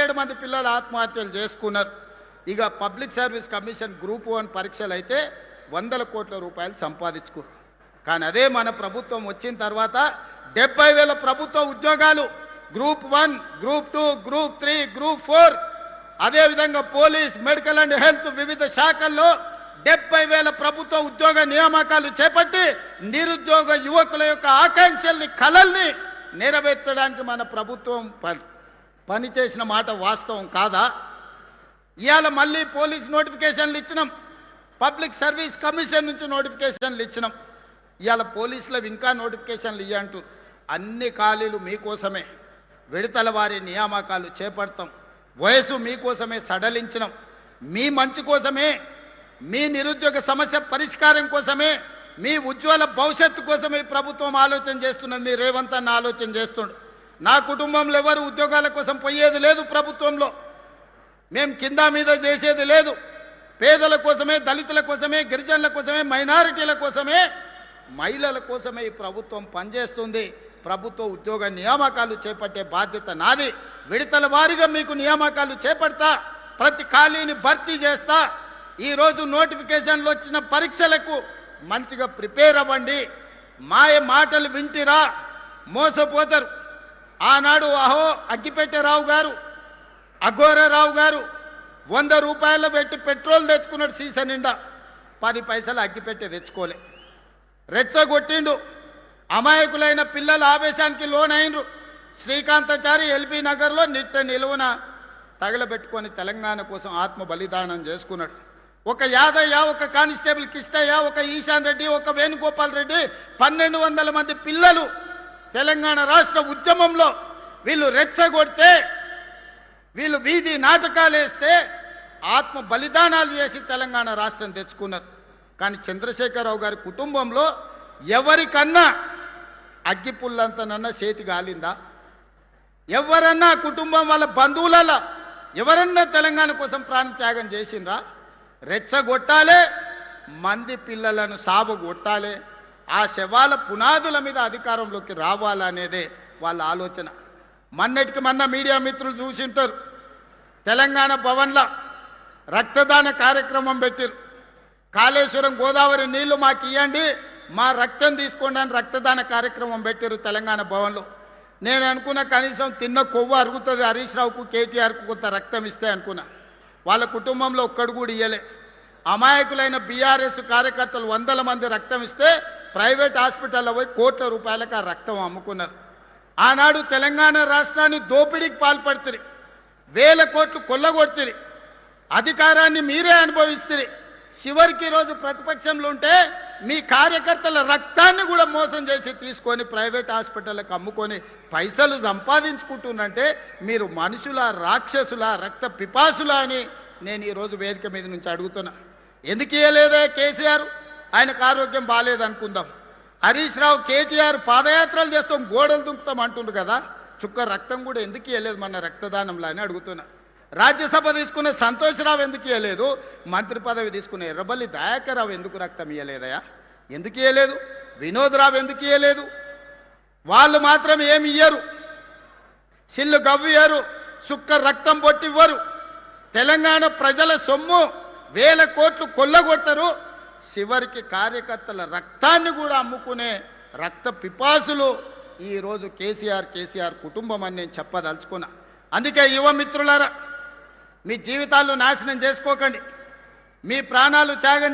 17 మంది పిల్లలు ఆత్మహత్యలు చేసుకున్నారు. ఇక పబ్లిక్ సర్వీస్ కమిషన్ గ్రూప్ 1 పరీక్షలు అయితే 100 కోట్ల రూపాయలు సంపాదించుకున్నారు. కానీ అదే మన ప్రభుత్వం వచ్చిన తర్వాత 70,000 ప్రభుత్వ ఉద్యోగాలు గ్రూప్ 1, గ్రూప్ 2, గ్రూప్ 3, గ్రూప్ 4, అదేవిధంగా పోలీస్, మెడికల్ అండ్ హెల్త్ వివిధ శాఖల్లో 70,000 ప్రభుత్వ ఉద్యోగ నియామకాలు చేపట్టి నిరుద్యోగ యువకుల యొక్క ఆకాంక్షల్ని, కలల్ని నెరవేర్చడానికి మన ప్రభుత్వం పనిచేసిన మాట వాస్తవం కాదా? ఇవాళ మళ్ళీ పోలీస్ నోటిఫికేషన్లు ఇచ్చినాం, పబ్లిక్ సర్వీస్ కమిషన్ నుంచి నోటిఫికేషన్లు ఇచ్చినాం. ఇవాళ పోలీసులకు ఇంకా నోటిఫికేషన్లు ఇవ్వంటూ అన్ని ఖాళీలు మీకోసమే, విడతల వారి నియామకాలు చేపడతాం. వయసు మీకోసమే సడలించినాం, మీ మంచి కోసమే, మీ నిరుద్యోగ సమస్య పరిష్కారం కోసమే, మీ ఉజ్వల భవిష్యత్తు కోసమే ప్రభుత్వం ఆలోచన చేస్తున్నది. మీ రేవంత్ అన్న ఆలోచన చేస్తుండు. నా కుటుంబంలో ఎవరు ఉద్యోగాల కోసం పోయేది లేదు, ప్రభుత్వంలో మేము కింద మీద చేసేది లేదు. పేదల కోసమే, దళితుల కోసమే, గిరిజనుల కోసమే, మైనారిటీల కోసమే, మహిళల కోసమే ఈ ప్రభుత్వం పనిచేస్తుంది. ప్రభుత్వ ఉద్యోగ నియామకాలు చేపట్టే బాధ్యత నాది. విడతల వారీగా మీకు నియామకాలు చేపడతా, ప్రతి ఖాళీని భర్తీ చేస్తా. ఈరోజు నోటిఫికేషన్లు వచ్చిన పరీక్షలకు మంచిగా ప్రిపేర్ అవ్వండి. మాయ మాటలు వింటిరా మోసపోతారు. ఆనాడు అహో అగ్గిపెట్టెరావు గారు, అఘోరరావు గారు 100 రూపాయలు పెట్టి పెట్రోల్ తెచ్చుకున్నాడు సీసా నిండా, 10 పైసలు అగ్గిపెట్టె తెచ్చుకోలే. రెచ్చగొట్టిండు. అమాయకులైన పిల్లల ఆవేశానికి లోనైండ్రు. శ్రీకాంతాచారి ఎల్బీ నగర్లో నిట్ట నిలువున తగలబెట్టుకొని తెలంగాణ కోసం ఆత్మ బలిదానం చేసుకున్నాడు. ఒక యాదయ్య, ఒక కానిస్టేబుల్ కిష్టయ్య, ఒక ఈశాన్ రెడ్డి, ఒక వేణుగోపాల్ రెడ్డి, 1200 మంది పిల్లలు తెలంగాణ రాష్ట్ర ఉద్యమంలో వీళ్ళు రెచ్చగొడితే, వీళ్ళు వీధి నాటకాలు వేస్తే ఆత్మ బలిదానాలు చేసి తెలంగాణ రాష్ట్రం తెచ్చుకున్నారు. కానీ చంద్రశేఖరరావు గారి కుటుంబంలో ఎవరికన్నా అగ్గిపుల్లంతనన్నా చేతి గాలిందా? ఎవరన్నా కుటుంబం వాళ్ళ బంధువులలో ఎవరన్నా తెలంగాణ కోసం ప్రాణత్యాగం చేసిండ్రా? రెచ్చగొట్టాలే, మంది పిల్లలను సాబగొట్టాలి, ఆ శవాల పునాదుల మీద అధికారంలోకి రావాలనేదే వాళ్ళ ఆలోచన. మొన్నటికి మొన్న మీడియా మిత్రులు చూసింటారు, తెలంగాణ భవన్లో రక్తదాన కార్యక్రమం పెట్టారు. కాళేశ్వరం గోదావరి నీళ్లు మాకు ఇవ్వండి, మా రక్తం తీసుకోండి అని రక్తదాన కార్యక్రమం పెట్టారు తెలంగాణ భవన్లో. నేను అనుకున్నా కనీసం తిన్న కొవ్వు అరుగుతుంది, హరీష్ రావుకు, కేటీఆర్కు కొంత రక్తం ఇస్తే అనుకున్నా. వాళ్ళ కుటుంబంలో ఒక్కడు కూడా ఇయ్యలే. అమాయకులైన బీఆర్ఎస్ కార్యకర్తలు 100 మంది రక్తం ఇస్తే ప్రైవేట్ హాస్పిటల్లో పోయి కోట్ల రూపాయలకు ఆ రక్తం అమ్ముకున్నారు. ఆనాడు తెలంగాణ రాష్ట్రాన్ని దోపిడీకి పాల్పడుతుంది, 1000 కోట్లు కొల్లగొడుతుంది, అధికారాన్ని మీరే అనుభవిస్తుంది. చివరికి రోజు ప్రతిపక్షంలో ఉంటే మీ కార్యకర్తల రక్తాన్ని కూడా మోసం చేసి తీసుకొని ప్రైవేట్ హాస్పిటల్కి అమ్ముకొని పైసలు సంపాదించుకుంటున్నంటే మీరు మనుషుల, రాక్షసుల, రక్త పిపాసుల అని నేను ఈరోజు వేదిక మీద నుంచి అడుగుతున్నా. ఎందుకు ఇవ్వలేదే కేసీఆర్? ఆయనకు ఆరోగ్యం బాగాలేదనుకుందాం. హరీష్ రావు, కేటీఆర్ పాదయాత్రలు చేస్తాం, గోడలు దుంకుతాం అంటుండు కదా, చుక్క రక్తం కూడా ఎందుకు ఇవ్వలేదు మన రక్తదానంలో అని అడుగుతున్నా. రాజ్యసభ తీసుకున్న సంతోష్రావు ఎందుకు ఇవ్వలేదు? మంత్రి పదవి తీసుకున్న ఎర్రబల్లి దయాకర్ రావు ఎందుకు రక్తం ఇవ్వలేదయా? ఎందుకు ఇవ్వలేదు? వినోద్ రావు ఎందుకు ఇవ్వలేదు? వాళ్ళు మాత్రం ఏమి ఇయ్యరు, సిల్లు గవ్వియ్యరు, సుక్క రక్తం పొట్టివ్వరు. తెలంగాణ ప్రజల సొమ్ము 1000 కోట్లు కొల్లగొడతారు. చివరికి కార్యకర్తల రక్తాన్ని కూడా అమ్ముకునే రక్త పిపాసులు ఈరోజు కేసీఆర్ కుటుంబం అని నేను చెప్పదలుచుకున్నా. అందుకే యువ మిత్రులారా, మీ జీవితాలు నాశనం చేసుకోకండి, మీ ప్రాణాలు త్యాగం